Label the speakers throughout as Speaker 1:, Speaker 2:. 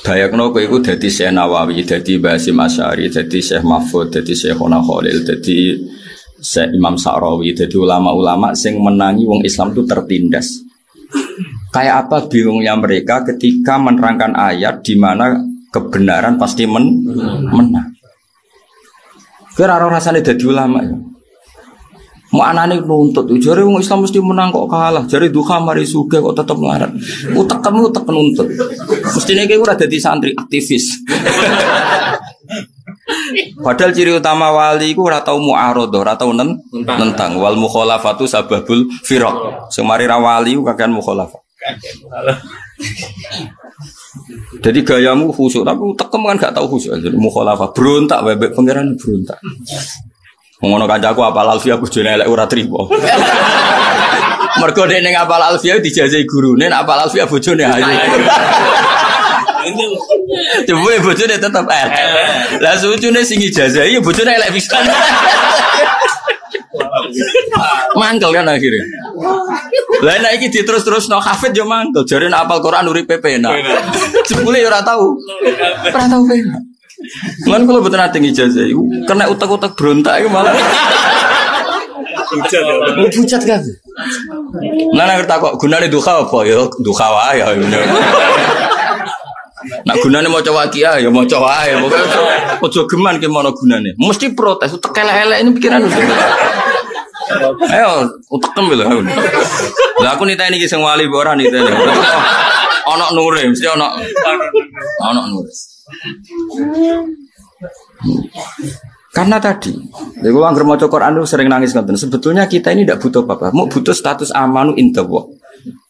Speaker 1: bayangno kowe iku dadi Syekh Nawawi, dadi Basim Asy'ari, dadi Syekh Mahfud, dadi Syekhona Khalil, dadi Syekh Imam Sa'rawi, dadi ulama-ulama sing menangi wong Islam itu tertindas. Kayak apa bingungnya mereka ketika menerangkan ayat di mana kebenaran pasti menang. Kira ora rasane dadi ulama ya. Mau anane nuntut, jare wong Islam mesti menang kok kalah. Jare duha mari sugih kok tetep melarat. Utek nuntut. Mestine kowe ora dadi santri aktivis. Padahal ciri utama wali iku ora tau mu'aradhah, ora tau nentang. Wal mukhalafatu sababul firaq. Sing mari ra wali ku kakean mukhalafah. Jadi gayamu khusyuk, tapi utekem kan gak tau khusyuk. Jadi mukhalafah berontak, bebek pangeran berontak. Ngono kancaku apal alfiah bojone elek ora trimo. Mergo nek ning apal alfiah dijajahi gurune, nek apal alfiah bojone ae. Coba bojone tetep elek. Lah sucune sing ijazahi bojone elek pisan. Mangkel kan akhirnya. Lah nek iki diterus-terusno hafid yo mangkel. Jare nek apal Quran uripe penak. Jebule yo ora tau. Ora tau penak. Lan kalau betul nanti ijazah, kena utak-utak berontak itu malah. Pucat kan? Nana ngerti kok gunanya duha apa ya? Duha wae ya. Nak gunanya mau coba kia ya mau coba ya. Ojo geman gimana gunanya? Mesti protes. Utak elek-elek ini pikiran udah. Ayo utak kembali lah. Lah aku nita ini kisah wali boran nita ini. Anak nure, mesti anak nure. Karena tadi, kalau anggar maca Quran itu sering nangis ngoten. Sebetulnya kita ini tidak butuh apa-apa, mau butuh status amanu indallah.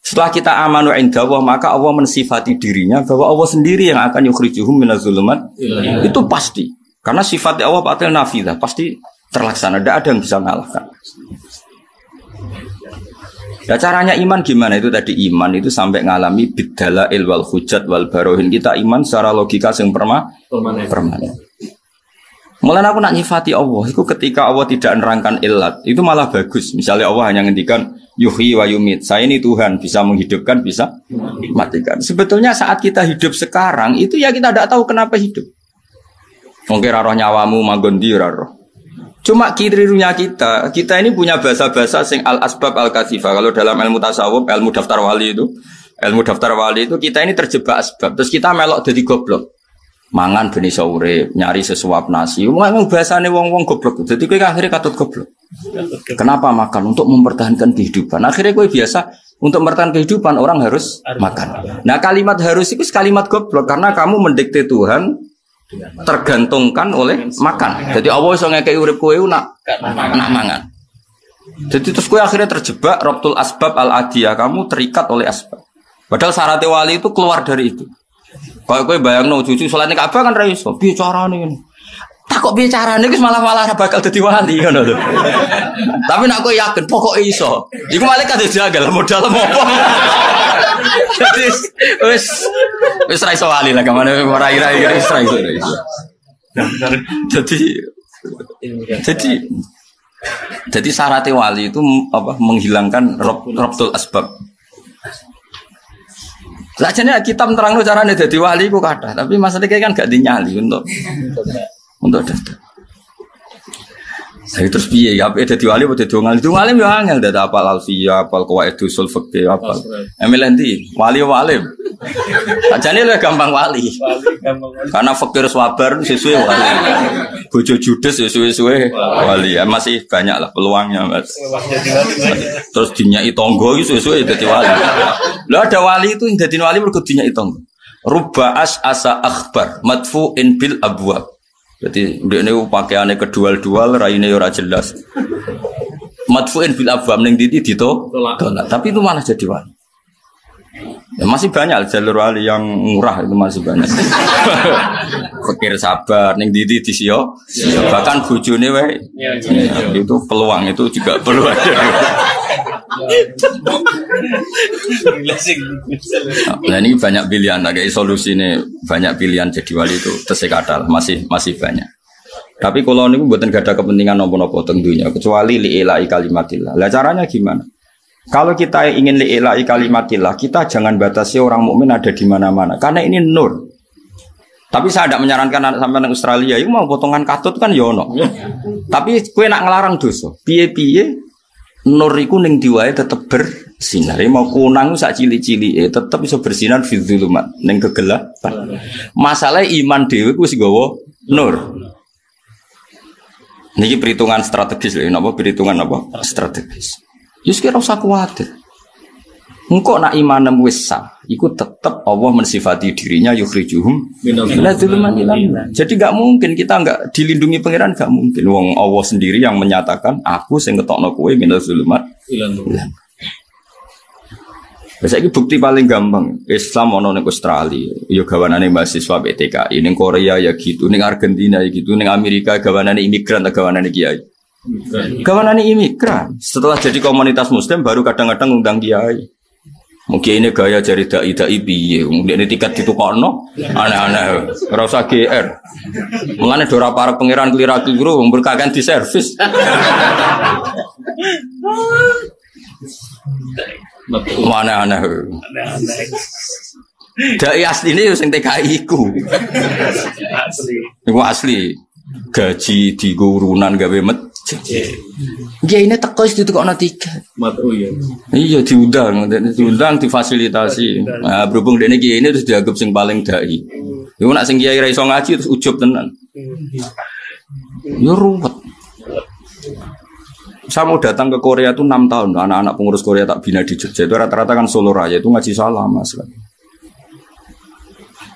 Speaker 1: Setelah kita amanu indallah, maka Allah mensifati dirinya bahwa Allah sendiri yang akan yukhrijuhum minaz zulumat. Itu pasti. Karena sifat Allah patil nafidah, pasti terlaksana. Tidak ada yang bisa mengalahkan. Nah caranya iman gimana? Itu tadi iman itu sampai ngalami bidalail wal hujat wal barohin. Kita iman secara logika yang permanen. Mulai aku nak nyifati Allah, itu ketika Allah tidak menerangkan ilat, itu malah bagus. Misalnya Allah hanya ngendikan yuhyi wa yumit. Saya ini Tuhan, bisa menghidupkan, bisa matikan. Sebetulnya saat kita hidup sekarang, itu ya kita tidak tahu kenapa hidup. Mungkin roh nyawamu magondi roh. Cuma kirirunya kita ini punya bahasa-bahasa sing al-asbab al-kathifah. Kalau dalam ilmu tasawuf, ilmu daftar wali itu kita ini terjebak asbab. Terus kita melok jadi goblok. Mangan benih sore, nyari sesuap nasi. Memang bahasane wong-wong goblok. Jadi kowe akhirnya katut goblok. Kenapa makan? Untuk mempertahankan kehidupan. Akhirnya kowe biasa untuk mempertahankan kehidupan orang harus makan. Nah kalimat harus itu kalimat goblok karena kamu mendikte Tuhan tergantungkan oleh makan. Jadi Allah iso ngekeki urip kowe nak mangan. Jadi terus kowe akhirnya terjebak rabtul asbab al-adiyah, kamu terikat oleh asbab. Padahal syarat wali itu keluar dari itu. Kalau kowe bayangno cucu salate Ka'bah kan ra iso. Piye carane ngene? Tak kok piye carane wis malah bakal dadi wali ngono lho. Tapi nek kowe yakin pokoke iso. Iku malaikat jagal modal apa. Jadi wis ra iso wali lah kemana ora ira-ira wis ra iso. Jadi syarat wali itu apa menghilangkan rabtul asbab. Lajane kita menerangno carane dadi wali ku kathah, tapi masalahnya kan gak dinyali untuk daftar. Saya terus piye ya apike dadi wali apa dadi wong alim? Wong alim yo angel dadi apal alfiyah, apal qawaid usul fikih apal. Emelanti wali walim. Ajane lho gampang wali. Karena fakir sabar sesuai wali. Bojo judes sesuai wali. Ya, masih banyak lah peluangnya, Mas. Terus dinyai tangga iki sesuai dadi wali. Lah ada wali itu dadi wali mergo dinyai tangga. Rubba asa akhbar madfu'in bil abwab. Jadi ndekne pakaiane kedual-dual, raine ora jelas. Madfu'in bil abwab ning titi ditolak. Tapi itu malah jadi wali. Ya, masih banyak jalur wali yang murah itu masih banyak. Fakir sabar ning titi disio. Bahkan bojone wae. Itu peluang itu juga perlu ada. Nah ini banyak pilihan, kayak solusi ini banyak pilihan jadi wali itu tersekadal masih banyak. Tapi kalau ini buatan gak ada kepentingan nopo-nopo tentunya kecuali li'ilai kalimatillah. Lah caranya gimana? Kalau kita ingin li'ilai kalimatillah, kita jangan batasi orang mukmin ada di mana-mana karena ini nur. Tapi saya tidak menyarankan anak sampai nang Australia itu mau potongan katut kan yono. Tapi kue nak ngelarang dosa. Piye-piye nur iku ning diwae tetep bersinar. Mau kunang sak cili-cili tetep bisa bersinar fi dzulumat ning kegelapan. Masalah iman dhewe ku wis nggawa nur. Niki perhitungan strategis lho, napa perhitungan apa? Strategis. Yus kira usah kuwatir. Engkau nak iman wis sah, iku tetap Allah mensifati dirinya yukhrijuhum minadz zulumati ilan nur. Jadi enggak mungkin kita enggak dilindungi pangeran, enggak mungkin. Wong Allah sendiri yang menyatakan aku sing ngetokno kowe minadz zulumat ilan nur. Saiki bukti paling gampang, Islam ono ning Australia, ya gawanane mahasiswa PTKI, ning Korea ya gitu, ning Argentina ya gitu, ning Amerika gawanane imigran ta gawanane kiai. Gawanane imigran. Setelah jadi komunitas muslim baru kadang-kadang undang kiai. Mungkin ini gaya jari dai piye, mungkin ini tiket ditukokno, aneh-aneh, rasa GR. Mulane dora para pangeran kelira-keliru, berkagan di servis. Mana aneh. Dai asli ini yang TKI ku. Iku asli. Gaji di gurunan gawe masjid. Dia ini teko itu kok ana tiket. Iya diundang, difasilitasi. Nah, berhubung dene kiai ini terus dianggap sing paling dai. Iku nak sing kiai ra iso ngaji terus ujub tenan. Yo ruwet. Saya mau datang ke Korea itu 6 tahun. Anak-anak pengurus Korea tak bina di Jogja itu rata-rata kan Solo Raya itu ngaji salah mas kan.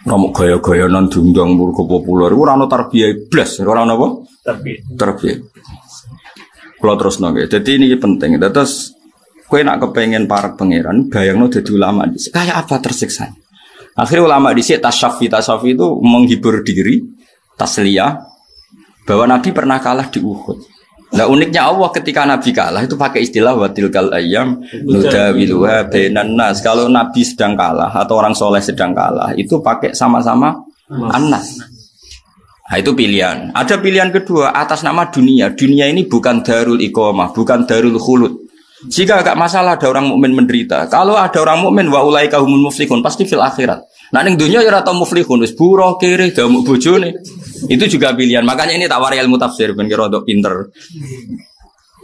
Speaker 1: Ramuk gaya-gaya non diundang buruk populer. Ora ono tarbiyah blas, ora ono apa? Tarbiyah. Kalau terus nongke. Jadi ini penting. Terus kowe nak kepengen para pangeran, bayangno dadi ulama dhisik. Kayak apa tersiksa? Akhirnya ulama dhisik tasawuf itu menghibur diri, tasliyah bahwa Nabi pernah kalah di Uhud. Nah uniknya Allah ketika Nabi kalah itu pakai istilah watilkal ayyam nudawiluha bainan nas. Kalau Nabi sedang kalah atau orang soleh sedang kalah itu pakai sama-sama anas. Nah itu pilihan. Ada pilihan kedua atas nama dunia. Dunia ini bukan darul iqamah, bukan darul khulud. Jika agak masalah ada orang mukmin menderita. Kalau ada orang mukmin wa ulaika humul muflihun pasti fil akhirat. Nah ning dunya ya ora tau muflihun wis buruh kere damuk bojone. Itu juga pilihan. Makanya ini tawari ilmu tafsir ben kira untuk pinter.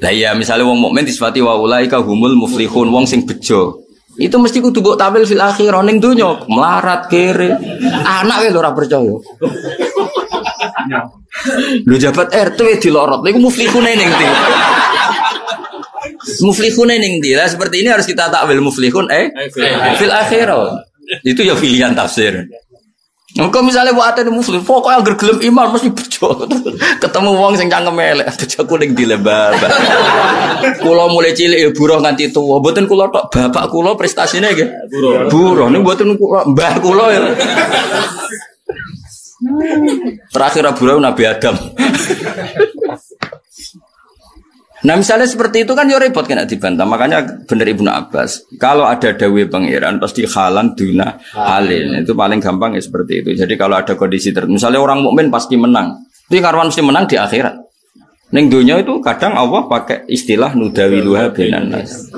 Speaker 1: Lah iya misalnya wong mukmin disifati wa ulaika humul muflihun wong sing bejo. Itu mesti kudu mbok tampil fil akhirah ning dunya melarat kere. Anak wae ora percaya. Lu jabat RT dilorot niku muflihune ning ndi? Muflihune ning ndi? Lah seperti ini harus kita takwil muflihun fil akhirah. Itu ya pilihan tafsir. Engko misalnya buat ada muslim, pokoknya agar gelem iman mesti bejo. Ketemu wong sing cangkem elek, bejoku ning dilebab. Kula mulai cilik ya buruh nganti tuwa. Mboten kula tok, bapak kula prestasine nggih. Buruh niku mboten kula, mbah kula ya. Terakhir buruh Nabi Adam. Nah misalnya seperti itu kan ya repot kena dibantah. Makanya benar Ibnu Abbas kalau ada dawuh pangeran pasti halan duna halin. Itu paling gampang ya seperti itu. Jadi kalau ada kondisi tertentu misalnya orang mukmin pasti menang. Tapi karwan mesti menang di akhirat. Ning dunya itu kadang Allah pakai istilah nudawiluha bainan nas.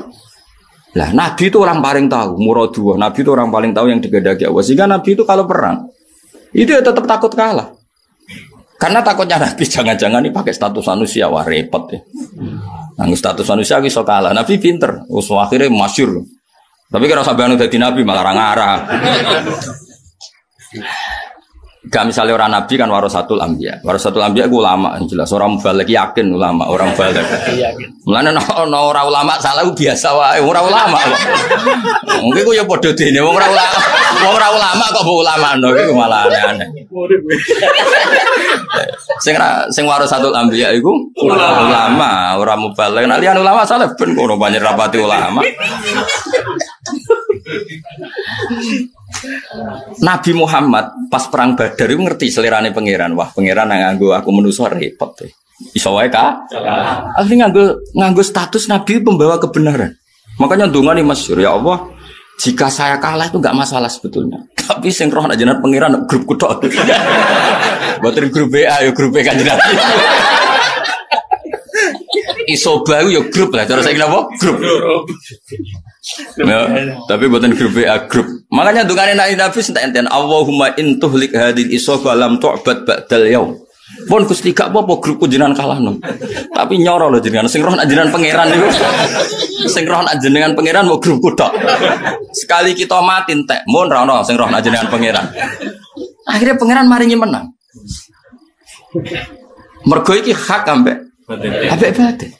Speaker 1: Lah Nabi itu orang paling tahu muradullah. Nabi itu orang paling tahu yang digedaki Allah. Sehingga Nabi itu kalau perang itu ya tetap takut kalah. Karena takutnya Nabi jangan-jangan ini pakai status manusia, wah repot ya. Nah, status manusia bisa kalah. Nabi pinter, akhirnya masyhur. Tapi kalau sampai jadi Nabi malah ngarah. Gak misalnya orang Nabi kan warasatul anbiya. Warasatul anbiya itu ulama, jelas orang mubaligh yakin ulama, orang mubaligh. Mulane no ora ulama salah biasa wae, ora ulama kok. Mungkin ku ya padha dene wong ora ulama. Wong ora ulama kok mbok ulamano iku malah aneh-aneh. Sing warasatul anbiya iku ulama, ora mubaligh. Nek liyan ulama salah ben kono banyak rapati ulama. Nabi Muhammad pas perang Badar itu ngerti selerane pangeran. Wah, pangeran yang nganggo aku menuso repot deh. Iso wae ka? Akhirnya nganggo status Nabi pembawa kebenaran. Makanya ndonga nih masyhur, ya Allah, jika saya kalah itu enggak masalah sebetulnya. Tapi sing roh jenengan pangeran grup kutok. Mboten grup BA ya grup Kanjeng Nabi. Isoba yo grup lah, cara saiki napa? Grup. Ya, tapi buatan grup A grup Makanya dungane Nabi enten Allahumma in tuhlik hadil isaba lam tu'bad ba'dal yaum. Pun Gusti gak apa-apa grupku jenengan kalahno. Tapi nyoro lho jenengan sing roh nak jenengan pangeran niku. Sing roh nak jenengan pangeran mau grupku tok. Sekali kita mati entek, mun ra ono sing roh nak jenengan pangeran. Akhirnya pangeran maringi menang. Mergo iki hak ambek batin.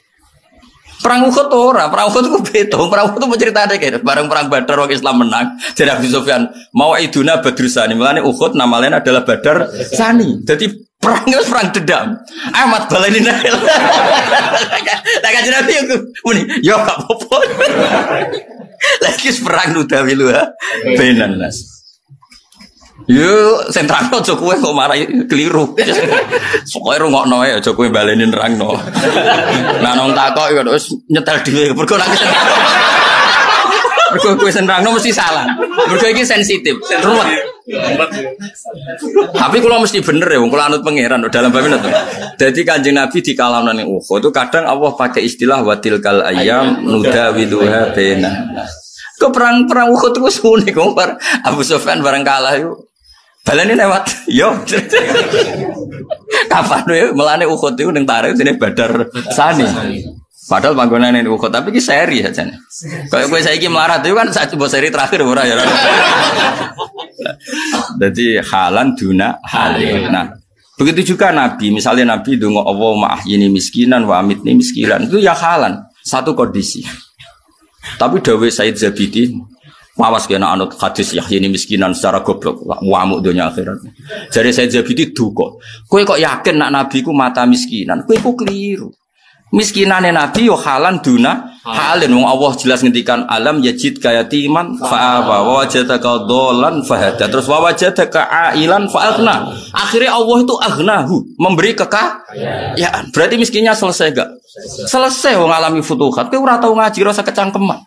Speaker 1: Perang Uhud ora, perang Uhud ku beda. Perang Uhud mau ceritane kene, bareng perang Badar wong Islam menang. Jadi Abu Sufyan mau iduna Badrusani. Mulane Uhud nama lain adalah Badar Sani. Jadi perang itu perang dendam. Amat baleni nang. Lah kan Nabi aku muni, yo gak apa-apa. Lagi perang nudawi lu ha. Benan nas. Yo sentralno aja kowe kok marai keliru. Pokoke rungokno ae aja kowe baleni nerangno. Nah nang takok yo wis nyetel dhewe mergo nek kowe sentralno mesti salah. Mergo iki sensitif, ruwet. Tapi kalau mesti bener ya, kalau anut pangeran dalam bab itu. Jadi Kanjeng Nabi di kalangan yang itu kadang Allah pakai istilah watilkal ayyam nudawiluha bainan nas. Ke perang Uhud itu unik kompar Abu Sufyan bareng kalah yuk. Baleni lewat, yo. Kapan yo melane Uhud itu ning tarikh jenenge Badar Sani. Padahal panggonane Uhud tapi iki seri aja nih. Kayak kowe saiki melarat itu kan satu seri terakhir ora ya. Jadi halan duna halin. Nah, begitu juga Nabi, misalnya Nabi donga Allahumma ahyini miskinan wa amitni miskinan, itu ya halan, satu kondisi. Tapi dawuh Said Zabidi, mawas kena anut hadis yahyini miskinan secara goblok, wamuk dunia akhirat. Jadi Said Zabidi duka. Kowe kok yakin nak Nabi ku mata miskinan? Kowe ku keliru. Miskinane Nabi yo halan duna halin. Wong Allah jelas ngendikan alam yajid kayatiman fa'awa wa wajadaka dolan fahada. Terus wa wajadaka ailan fa'aghna. Akhirnya Allah itu aghnahu, memberi kekayaan. Berarti miskinnya selesai gak? Selesai wong alami futuhat. Kowe ora tau ngaji rasa kecangkeman.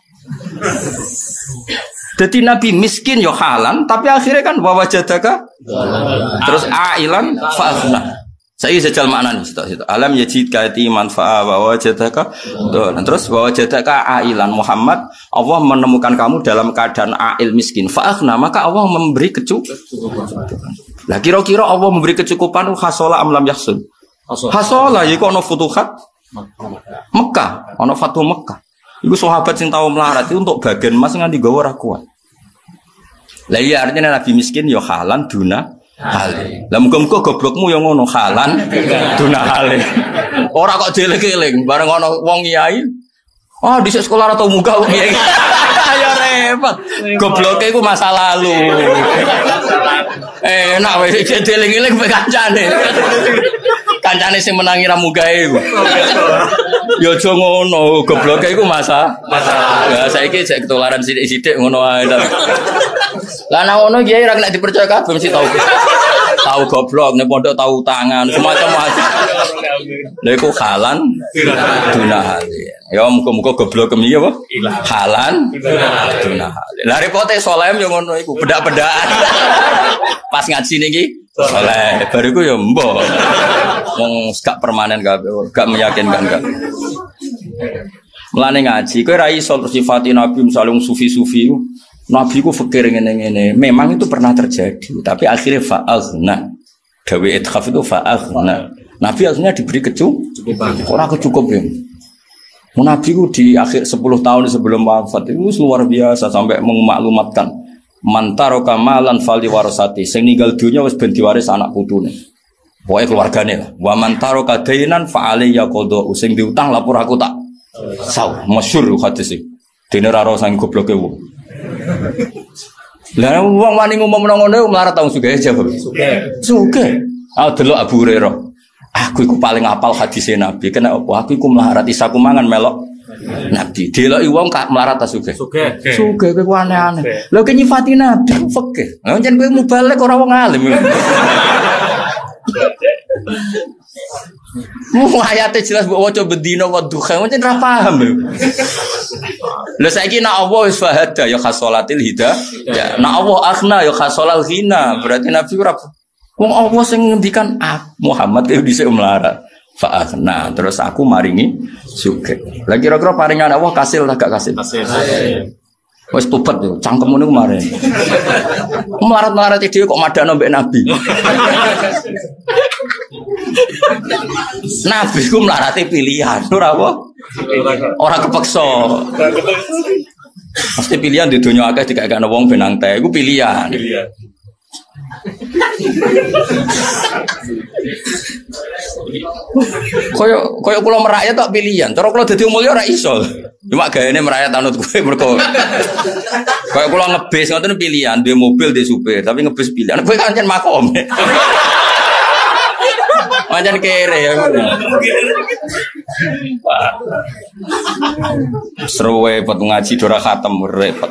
Speaker 1: Jadi Nabi miskin yo halan, tapi akhirnya kan wa wajadaka terus ailan fa'aghna. Saya jajal maknanya situ. Alam yajid kati manfa'a wa wajadaka. Terus wa wajadaka ailan Muhammad, Allah menemukan kamu dalam keadaan ail miskin. Fa'akhna, maka Allah memberi kecukupan. Lah kira-kira Allah memberi kecukupan hasola am lam yahsul. Hasola iku ana futuhat Mekah, ana Fatu Mekah. Iku sahabat sing tau melarat itu untuk bagian emas nganti gawa ora kuat. Lah iya artinya Nabi miskin ya halan duna hale. Lah muga-muga goblokmu yang ngono halan duna hale. Ora kok dieling-eling bareng ana wong kiai. Oh, di sekolah atau muga wong kiai. Ayo repot. Gobloke iku masa lalu. Enak wis dieling-eling mek kancane. Kancane sing menangi ra mugae iku. Ya aja ngono, gobloke iku masa. Ya saiki jek ketularan sithik-sithik ngono ae. Lah nang ngono kiai ra kena dipercaya kabeh mesti tau. Tahu goblok, nek pondok tahu tangan, semacam-macam. Lha iku halan duna hale. Ya muga-muga goblok kemi apa? Halan duna hale. Lah repote solem yo ngono iku, bedak-bedakan. Pas ngaji niki soleh, bariku yo mbok. Wong gak permanen kabeh, gak meyakinkan kan. Mulane ngaji, kowe ra iso sifati Nabi misalnya sufi-sufi. Nabi ku fikir ngene-ngene. Memang itu pernah terjadi, tapi akhirnya fa'aghna. Dawe idkhaf itu fa'aghna. Nabi akhirnya diberi kecukupan. Ora kecukupan. Nabi ku di akhir 10 tahun sebelum wafat itu luar biasa sampai memaklumatkan man taraka malan fali warasati. Sing ninggal dunya wis ben diwaris anak putune. Pokoke keluargane lah. Wa man taraka dainan fa alayya qada. Sing diutang lapor aku tak. Saw, masyhur hadis iki. Dene ora ora sang gobloke wong. Lah wong wani ngomong ngono melarat tau sugih aja, Bang. Sugih. Ah delok Abu Hurairah. Aku iku paling hafal hadis Nabi. Kena apa? Aku iku melarat isaku mangan melok Nabi. Deloki wong kak melarat ta sugih. Sugih kowe aneh-aneh. Lha ki nyifati Nabi fikih. Lah jan kowe mubalek ora wong alim. Mu ayate jelas mbok waca bendina wa duha, pancen ra paham lho. Lha saiki nek Allah wis fahada ya khasolatil hidayah. Nek Allah akhna ya khasolal ghina, berarti Nabi ora wong Allah sing ngendikan Muhammad itu dhisik melarat. Fa akhna terus aku maringi sugih. Lah kira-kira paringan Allah kasil lah gak kasil? Kasil. Wes tobat yo, cangkemmu niku kemarin. Melarat-melarat dhewe kok madakno mbek Nabi. Nabi ku melarati pilihan, ora apa? Ora kepeksa. Pasti pilihan di dunia akeh dikakekno wong benang teh, iku pilihan. Koyo kula merakyat tok pilihan. Cara kula dadi mulya ora iso. Cuma gayane merakyat anut kowe mergo koyo kula ngebis ngoten pilihan, duwe mobil, duwe supir, tapi ngebis pilihan. Kowe kan jan makom. Pancen kere ya. Seru repot ngaji dora khatam repot.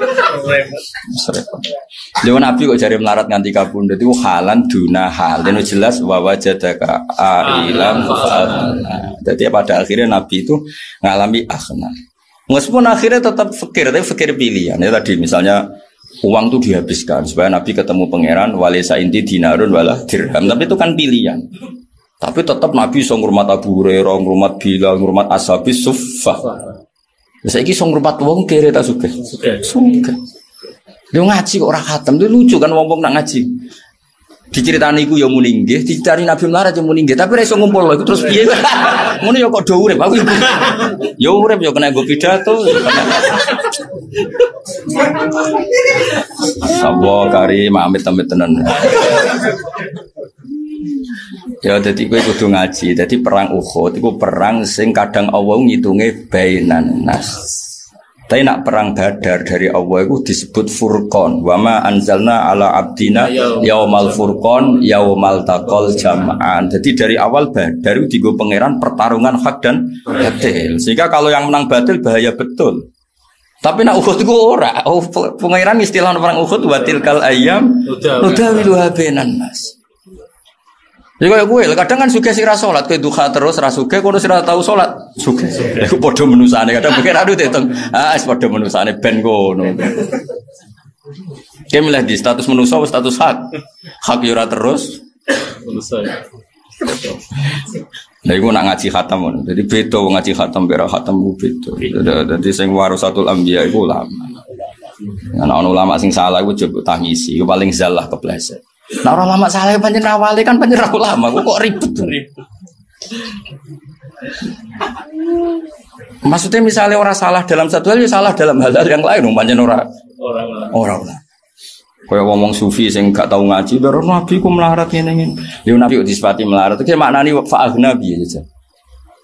Speaker 1: Repot. Lha Nabi kok jare melarat nganti kabundut iku halan duna hal. Dene jelas wa wajadaka ailan fa'ana. Jadi pada akhirnya Nabi itu ngalami akhna. Meskipun akhirnya tetap fikir, tapi fikir pilihan. Ya tadi misalnya uang itu dihabiskan supaya Nabi ketemu pangeran walesa inti dinarun wala dirham. Tapi itu kan pilihan. Tapi tetap Nabi song ngurmat Abu Hurairah, ngurmat Bilal, ngurmat Ashabis Suffah. Saiki song ngurmat wong kere ta sugih. Sugih. Dia ngaji kok ora khatam, itu lucu kan wong-wong nak ngaji. Diceritani iku ya muni nggih, diceritani Nabi melarat ya muni nggih, tapi ra iso ngumpul iku terus piye? Ngono ya kok do urip, aku ya urip ya kena nggo pidato. Sabo kari amit-amit tenan. Ya dadi kowe kudu ngaji. Dadi perang Uhud iku perang sing kadang Allah ngitunge bainan nas. Tapi nak perang Badar dari Allah itu disebut furqan. Wa ma anzalna ala abdina yaumal furqan yaumal taqal jam'an. Jadi dari awal Badar itu digo pangeran pertarungan hak dan batil. Sehingga kalau yang menang batil bahaya betul. Tapi nak Uhud itu ora. Oh, pangeran istilah perang Uhud wa tilkal ayyam nudawiluha bainan nas. Jadi kayak gue, kadang kan suka sira sholat, kayak duha terus rasuke, kalau sira tahu sholat, suka. Aku podo menusane, kadang pikir aduh teteng, podo menusane ben gono. Kayak milih di status menusa, status hak yura terus. Nah, aku nak ngaji khatam, jadi beto ngaji khatam, berak khatam gue beto. Jadi sing warasatul anbiya itu ulama. Anak ulama sing salah gue coba tangisi, gue paling zalah kepleset. Nah orang lama salah panjang awalnya kan panjang lama, kok ribet. Maksudnya misalnya orang salah dalam satu hal, ya salah dalam hal-hal yang lain, panjang orang. Kayak ngomong sufi sing gak tahu ngaji, baru Nabi ku melarat ngene. Dia Nabi disifati melarat, itu maknani fa'agna bi aja.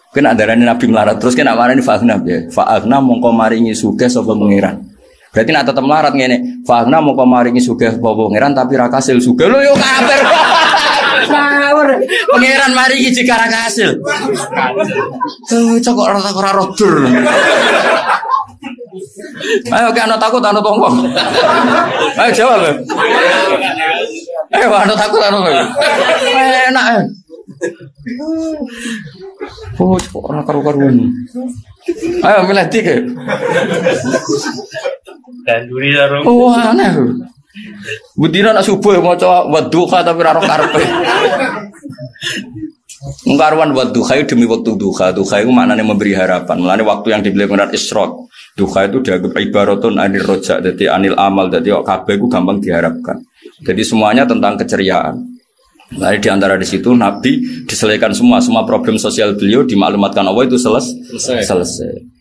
Speaker 1: Kena darani Nabi melarat, terus kena maknani fa'agna bi. Fa'agna mongko maringi sugih sapa pangeran. Berarti nak tetap melarat ngene. Fa'agna mongko maringi sugih sapa pangeran tapi ra kasil sugih. Lho yo kafir. Ngawur. Pangeran maringi jika ra kasil. Cok ora rodur. Ayo kan takut anu tongkong. Ayo jawab. Ayo anu takut anu. Enak. Oh, kok ora karu-karuan. Ayo milih tiga. Dan duri darung. Oh, aneh. Budina nak subuh maca wadduha tapi ora karepe. Ngkaruan wadduha demi waktu duha. Duha itu maknanya memberi harapan. Mulane waktu yang dibeli pengiran Isyraq. Duha itu dianggap ibaratun anil rojak, jadi anil amal, jadi kabeh itu gampang diharapkan. Jadi semuanya tentang keceriaan. Nah, di antara di situ Nabi diselesaikan semua problem sosial beliau dimaklumatkan Allah itu selesai.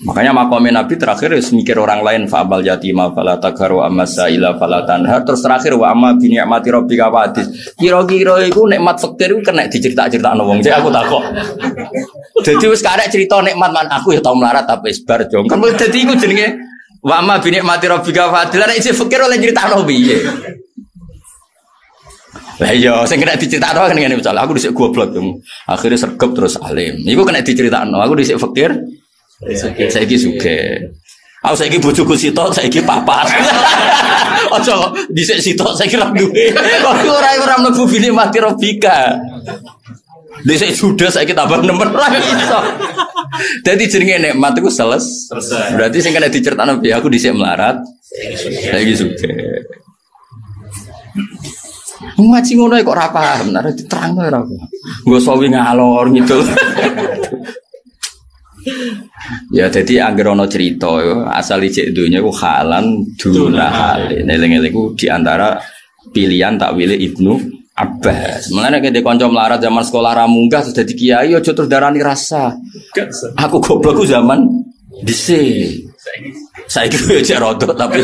Speaker 1: Makanya makomnya Nabi terakhir mikir orang lain fa'amal yatima fala tagharu amma sa'ila fala tanhar, terus terakhir wa amma bi ni'mati rabbika fahadits. Kira-kira iku nikmat fakir iku kena dicerita-critakno wong. Jadi aku takok. Dadi wis karek cerita nikmat man aku ya tau melarat tapi isbar jong. Kan dadi iku jenenge wa amma bi ni'mati rabbika fahadits. Lah nek fakir oleh critakno piye? Lah iya sing kena diceritakno kan ngene misal aku dhisik goblok. Akhirnya sregep terus alim. Iku kena diceritakno. Aku dhisik fakir saiki sugih. Aku saiki bojoku sitok, saiki papat. Aja dhisik sitok saiki ra duwe. Kok ora mlebu bini mati robika. Dhisik sudah saiki tambah nemen ra iso. Dadi jenenge nikmat iku selesai. Berarti sing kena diceritakno piye aku dhisik melarat. Saiki sugih. Ngaji ngono kok ora paham, nek diterangno ora. Nggo sawi ngalor gitu. Ya jadi anggere ana cerita asal ijek dunya ku halan duna halin. Eling-eling ku di antara pilihan takwile Ibnu Abbas. Mulane nek kanca melarat zaman sekolah ra munggah terus dadi kiai aja terus darani rasa. Aku goblokku zaman dhisik. Saiki yo cek rodok tapi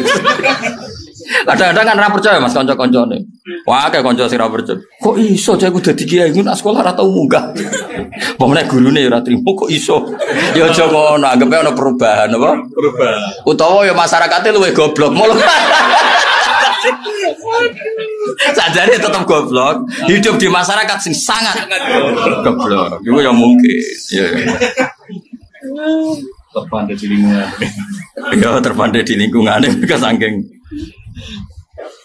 Speaker 1: kadang-kadang kan ra percaya Mas kanca-kancane. Wah, kayak kanca sing ra percaya. Kok iso cek aku dadi kiai ngono sekolah ra tau munggah. Pemene gurune ya ora trimo kok iso. Ya aja ngono, anggape ana perubahan apa? Perubahan. Utawa ya masyarakate luwih goblok. Sajane tetap goblok, hidup di masyarakat sing sangat goblok. Iku ya mungkin. Ya.
Speaker 2: Terpandai di lingkungan.
Speaker 1: Ya terpandai di lingkungan mereka saking.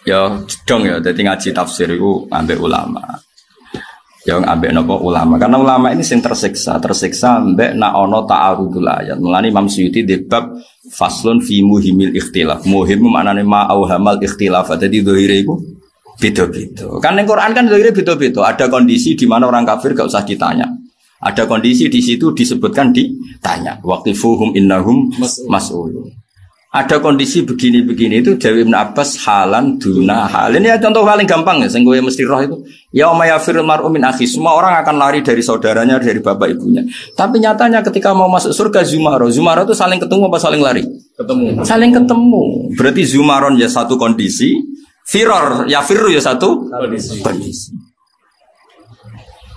Speaker 1: Ya dong ya, jadi ngaji tafsir itu ambek ulama. Yang ambek nopo ulama, karena ulama ini sing tersiksa ambek nak ono ta'arudul ayat. Mulane Imam Suyuti di bab faslun fi muhimil ikhtilaf. Muhim maknane ma auhamal ikhtilaf. Jadi dohire iku beda-beda. Kan ning Quran kan dohire beda-beda. Ada kondisi di mana orang kafir gak usah ditanya. Ada kondisi di situ disebutkan ditanya. Waqifuhum innahum mas'ulun. Ada kondisi begini-begini itu Dewi Ibn Abbas halan duna hal. Ini ya contoh paling gampang ya, sing kowe mesti roh itu. Ya mayafirul mar'u min akhi, semua orang akan lari dari saudaranya, dari bapak ibunya. Tapi nyatanya ketika mau masuk surga Zumaro itu saling ketemu apa saling lari? Ketemu. Saling ketemu. Berarti Zumaron ya satu kondisi, firor ya firru ya satu kondisi.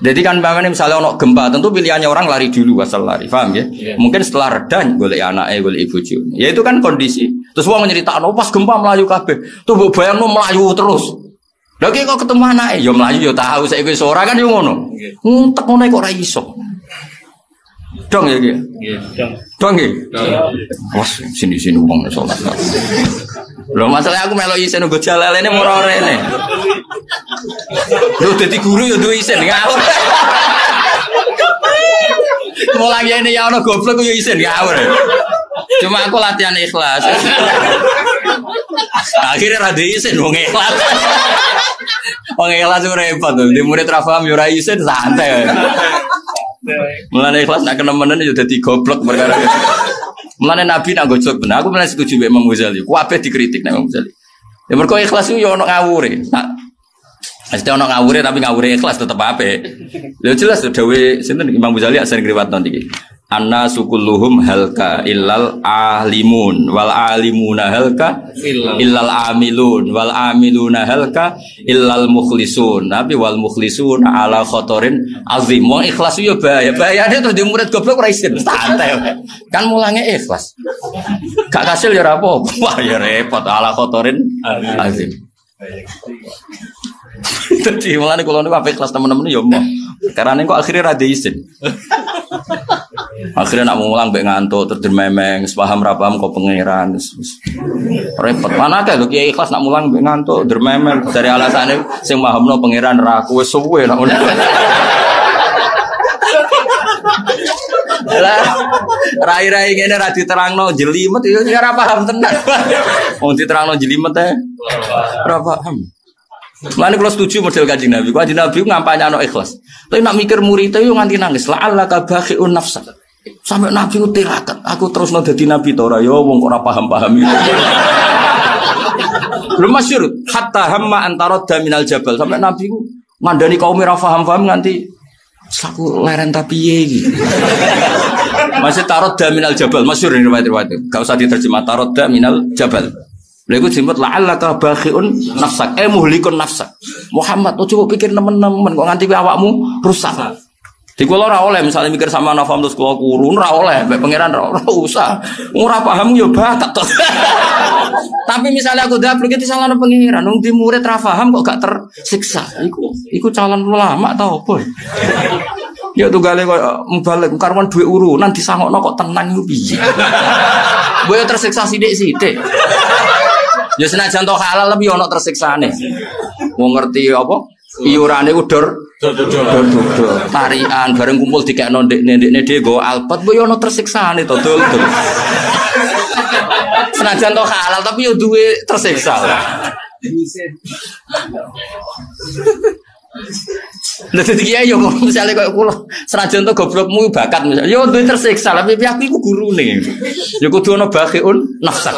Speaker 1: Jadi kan misalnya ono gempa, tentu pilihannya orang lari dulu asal lari, paham ya? Yeah. Mungkin setelah reda golek anake, golek ibuju. Ya itu kan kondisi. Terus wong nyeritakno pas gempa melayu kabeh. Tuh mbok bayangno melayu terus. Lagi kok ketemu anake, ya melayu ya tahu saiki wis ora kan yo ngono. Nguntek ngono kok ora iso. Dong ya iki. Nggih, dong. Dong iki. Wes sini-sini wong salat. Lho masalah aku melo isen nggo jalalene ora rene. Lho dadi guru ya duwe isen ngawur. Mulang ini ya ono goblok ya isen ngawur. Cuma aku latihan ikhlas. Akhirnya ra isen wong ikhlas. Wong ikhlas ora repot to. Di murid ra paham ya ora isen santai. Mulane ikhlas nak kenemenen ya dadi goblok perkara. Mulane Nabi nak gojok bener. Aku bener setuju mbek Imam Ghazali. Kabeh dikritik nek Imam Ghazali. Ya mergo ikhlas itu ya ono ngawure. Mesti ono ngawure tapi ngawure ikhlas tetep apik. Lha jelas dawuh sinten Imam Ghazali sering riwayat iki. Anna sukulluhum halka illal alimun wal alimuna halka illal amilun wal amiluna halka illal mukhlisun. Tapi wal mukhlisun ala khotorin azim. Wong ikhlas yo bahaya. Bahayane terus di murid goblok ora isin. Santai. Kan mulange ikhlas. Gak kasil ya ora apa-apa. Wah ya repot ala khotorin azim. Jadi mulane kula niku apik kelas temen-temen ya mau. Karena kok akhirnya ra isin. Akhirnya nak mulang mbek ngantuk terus dememeng, paham ra paham kok pangeran. Repot. Mana kae lho kiai ikhlas nak mulang mbek ngantuk dememeng dari alasane sing mahamno pangeran ra aku wis suwe nak ngono. Lah rai-rai ngene ra diterangno jelimet yo ora paham tenan. Wong diterangno jelimet teh ora paham. Mulane kula setuju model Kanjeng Nabi. Kanjeng Nabi ngampanyano ikhlas. Tapi nak mikir murid yo nganti nangis. La'allaka bakhi'un nafsak. Sampai Nabi ku tirakat. Aku terus dadi nabi to ora yo wong ora paham-paham iki. Belum masyhur hatta hamma antaradda minal jabal. Sampai Nabi ku ngandani kaum ora paham-paham nganti saku leren tapi piye iki. Masih taradda minal jabal masyhur ini riwayat-riwayat. Enggak usah diterjemah taradda minal jabal. Lha iku jemput la'allaka bakhi'un nafsak muhlikun nafsak. Muhammad coba pikir nemen-nemen kok nganti awakmu rusak. Di kula ora oleh misalnya mikir sama nafam terus kula kurun ora oleh mbek pangeran ora usah. Ora paham yo batak to. Tapi misalnya aku dablek iki salahno pangeran wong di murid ra paham kok gak tersiksa. Iku calon ulama ta opo? Ya tunggale kok mubalik karwan duwe urunan disangokno kok tenang iku piye. Boyo tersiksa sithik-sithik. Ya senajan to halal lebih ono tersiksane. Wong ngerti apa? Iurane ku dor. Tarian bareng kumpul dikekno ndekne dhewe go alpat boyo ono tersiksane to dul. Senajan to halal tapi yo duwe tersiksa. Lha dadi kiai yo misale koyo kula senajan to goblokmu bakat misale yo duwe tersiksa tapi aku iku gurune. Yo kudu ana bakhiun nafsak.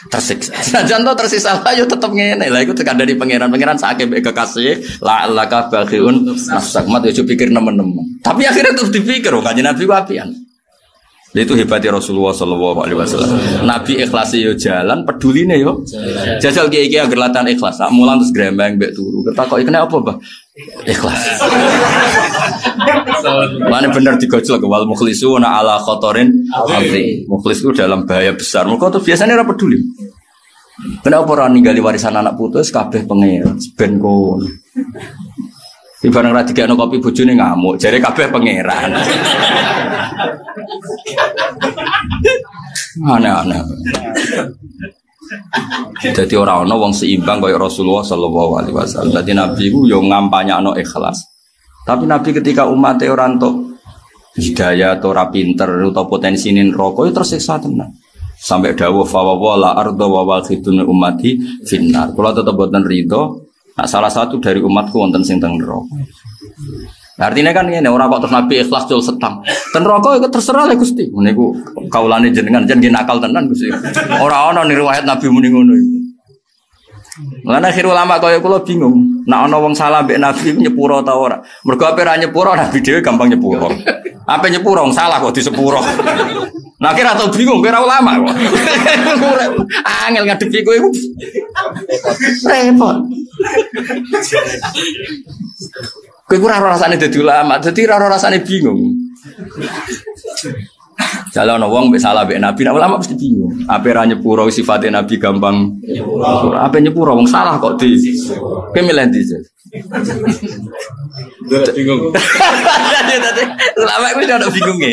Speaker 1: Tersiksa. Senajan to tersisa yo tetep ngene. Lah iku tekandani pangeran sakake mek kekasih la laka bakhiun nafsak. Mat yo pikir nemen-nemen. Tapi akhirnya terus dipikir kanjeng Nabi ku apian. Itu hebatnya Rasulullah Sallallahu Alaihi Wasallam. Nabi ikhlas yo jalan, peduline yo. Jajal kiai agar latihan ikhlas. Nak mulang terus grembeng mbek turu. Ketakoki kena apa, Mbah? Ikhlas. Mana bener digojlok wal mukhlisuna ala khotorin azim. Mukhlis itu dalam bahaya besar. Mergo tuh biasanya ora peduli. Kenapa ora ninggali warisan anak putus kabeh pangeran ben kono. Ibarat ra digekno kopi bojone ngamuk, jare kabeh pangeran. Aneh-aneh. Jadi orang wong seimbang kaya Rasulullah Sallallahu Alaihi Wasallam. Jadi Nabi ku yo ngampanyakno ikhlas. Tapi Nabi ketika umatnya orang tok hidayah atau ora pinter atau potensi neraka itu tersiksa tenan. Sampai dawuh fa wala arda wa waqidun ummati finnar. Kula tetep boten ridho. Nah, salah satu dari umatku wonten sing teng neraka. Artinya kan ngene ora kok terus Nabi ikhlas jol setang. Ten neraka iku terserah le Gusti. Niku kaulane jenengan jan nakal tenan Gusti. Ora ana ning riwayat Nabi muni ngono iku. Lan akhir ulama kaya kula bingung. Nek ana wong salah mbek Nabi nyepuro ta ora? Mergo ape ra nyepuro Nabi dhewe gampang nyepuro. Ape nyepuro wong salah kok disepuro. Nah kira tau bingung kira ulama kok. Angel ngadepi kowe iku. Repot. Kowe ora rasane dadi ulama, dadi ora rasane bingung. Jalan wong mbek salah mbek Nabi, ulama mesti bingung. Ape ra nyepuro sifate Nabi gampang nyepuro. Ape nyepuro wong salah kok di. Kowe milih ndi? Bingung. Dadi ulama kuwi ora bingung e.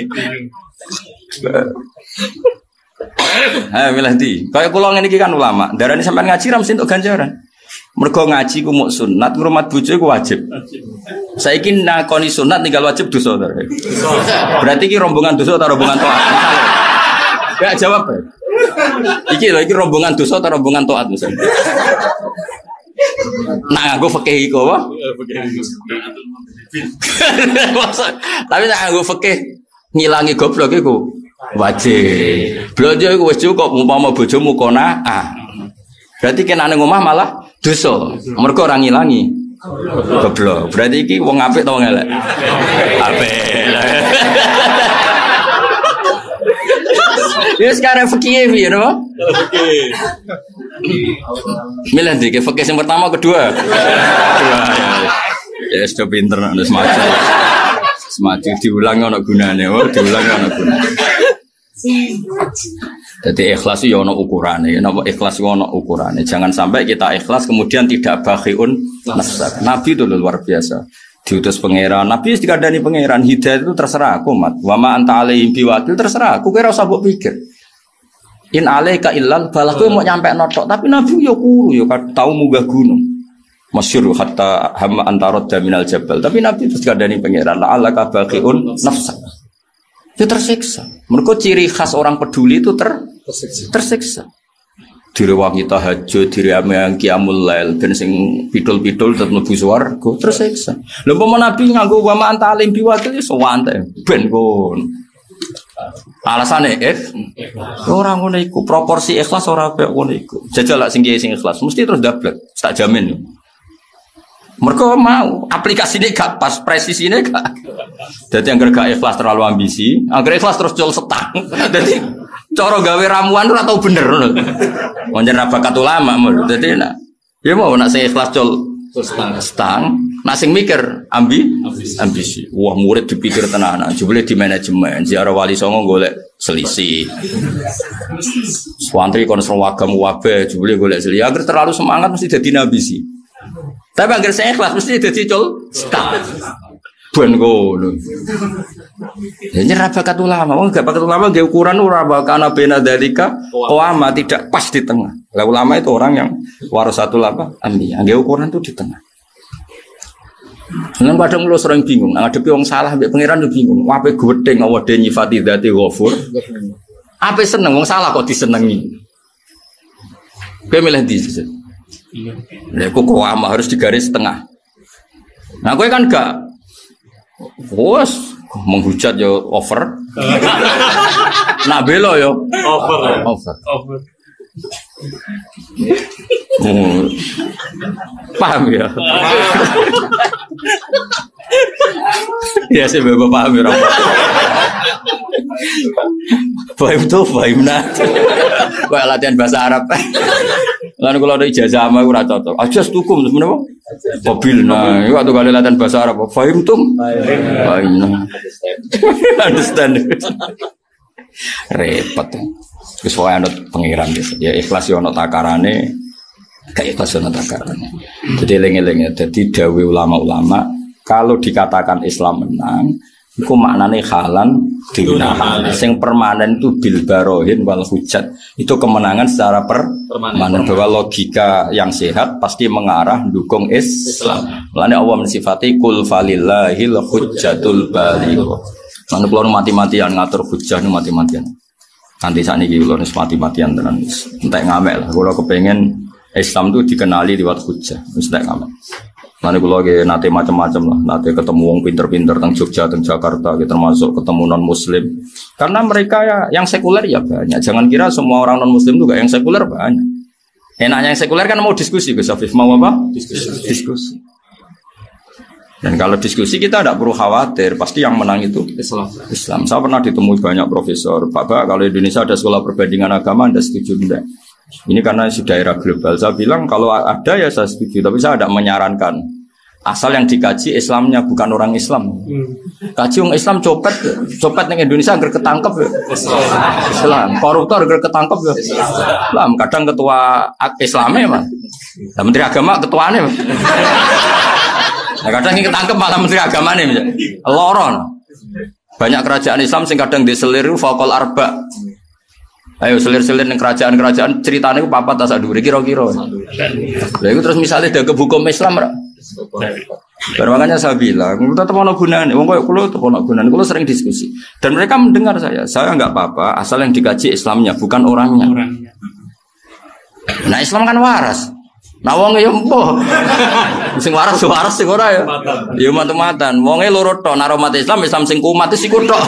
Speaker 1: Ayo milih ndi? Kaya kula ngene iki kan ulama, darane sampean ngaji ra mesti entuk ganjaran. Mergo ngaji ku muk sunat, ngrumat bojo ku wajib. Saiki nakoni sunat tinggal wajib dosa to. Berarti iki rombongan dosa atau rombongan taat? Enggak jawab. Iki lho iki rombongan dosa atau rombongan taat misalnya. Nah, aku fikih iku apa? Tapi nek aku fikih ngilangi goblok iku wajib. Blonjo iku wis cukup umpama bojomu qanaah. Berarti kena nang omah malah dosa. Mergo ora ngilangi goblok. Berarti iki wong apik ta wong elek? Apik. Ya sekarang fikih piye no? Fikih. Milih iki fikih sing pertama kedua. Ya sudah pinter nek semaju. Semaju diulang ana gunane. Oh, diulang ana gunane. Jadi ikhlas itu ono ukurane, napa ikhlas itu ono ukurane. Jangan sampai kita ikhlas kemudian tidak bakhiun nafsak. Nabi itu luar biasa. Diutus pangeran, Nabi dikandani pangeran, hidayah itu terserah aku, mat. Wa ma anta alaihim biwakil terserah aku, kira usah mbok pikir. In alaika illal balah kowe mau nyampe notok, tapi Nabi yo kuru yo tau munggah gunung. Masyhur hatta hamma antarad minal jabal. Tapi Nabi terus dikandani pangeran, la alaka bakhiun nafsak. Dia tersiksa. Mereka ciri khas orang peduli itu tersiksa. Diri wangi tahajud, diri yang qiyamul lail, dan sing pidul-pidul tetep mlebu swarga, tersiksa. Lha umpama Nabi nganggo wa ma anta alim biwakil iso wante ben kon. Alasane ora ngono iku, proporsi ikhlas ora kaya ngono iku. Jajal lak sing ikhlas mesti terus dablek, tak jamin. Mereka mau aplikasinya gak pas, presisinya gak. Jadi yang gak ikhlas terlalu ambisi, agar ikhlas terus jual setang. Jadi cara gawe ramuan itu atau bener, wajar bakat ulama. Jadi nak, ya mau nak saya ikhlas jual setang, nak sing mikir ambisi. Wah murid dipikir tenanan, coba di manajemen. Ziarah wali songo golek selisih. Swantri konser wagam wabe, coba golek selisih. Agar terlalu semangat mesti jadi ambisi. Tapi agar saya ikhlas mesti jadi col stang. Ben ngono. Ya nyerah bakat ulama. Wong gak bakat ulama nggih ukuran ora bakana bena dalika qawama tidak pas di tengah. Lah ulama itu orang yang warasatul apa? Anbiya. Nggih ukuran itu di tengah. Nang kadang kula sering bingung, ngadepi wong salah mbek pangeran yo bingung. Ape gedeng awade nyifati dzati ghafur. Ape seneng wong salah kok disenengi. Kowe milih ndi? Ya kok harus digaris setengah. Nah, kowe kan gak menghujat yo over. Nak belo yo over. Paham ya? Ya sih bapak paham ya. Paham tuh, paham nah. Kayak latihan bahasa Arab. Lalu kalau ada ijazah sama aku rasa cocok. Ajas tukum sebenarnya. Mobil nah, itu waktu kali latihan bahasa Arab. Paham tuh, paham nah. Understand. Repot. Terus wae anut pengiran ya ikhlas yo ana takarane, gak ikhlas ana takarane. Jadi eling-eling dadi dawuh ulama-ulama kalau dikatakan Islam menang iku maknane halan diunahan. Sing permanen itu bil barohin wal hujat. Itu kemenangan secara permanen bahwa logika yang sehat pasti mengarah dukung Islam. Mulane Allah mensifati kul falillahil hujjatul baligh. Lan kula mati-matian ngatur hujjah nu mati-matian. Nanti saat ini kalau mati-matian tenan, entek ngamek lah. Kalau kepengen Islam itu dikenali lewat hujah, entek ngamek. Nanti kalau lagi nanti macam-macam lah, nanti ketemu wong pinter-pinter teng Jogja, teng Jakarta, termasuk ketemu non Muslim. Karena mereka ya, yang sekuler ya banyak. Jangan kira semua orang non Muslim juga yang sekuler banyak. Enaknya yang sekuler kan mau diskusi, Gus Afif mau apa? Diskusi. Dan kalau diskusi kita tidak perlu khawatir, pasti yang menang itu Islam. Saya pernah ditemui banyak profesor, Pak, kalau Indonesia ada sekolah perbandingan agama, Anda setuju enggak? Ini karena sudah era global. Saya bilang kalau ada ya saya setuju, tapi saya tidak menyarankan. Asal yang dikaji Islamnya bukan orang Islam. Kaji orang Islam copet yang Indonesia agar ketangkep ya. Islam. Koruptor agar ketangkep ya. Islam. Kadang ketua Islamnya mah. Nah, Menteri Agama ketuanya mah. Nah, kadang ini ketangkep malah Menteri Agama nih, loron. Banyak kerajaan Islam sing kadang diseliru fakol arba. Ayo selir-selir yang kerajaan-kerajaan ceritanya itu papat tas adure kira-kira. Lah itu terus misalnya ada hukum Islam ora. Makanya saya bilang, tetap ono gunane. Wong koyo kula tetep ono gunane. Kula sering diskusi. Dan mereka mendengar saya. Saya enggak apa-apa asal yang dikaji Islamnya bukan orangnya. Nah, Islam kan waras. Nah wong ya empuh. Sing waras sing ora ya. Ya matu-matan. Wonge loro tok, nek umat Islam sing kumat iku tok.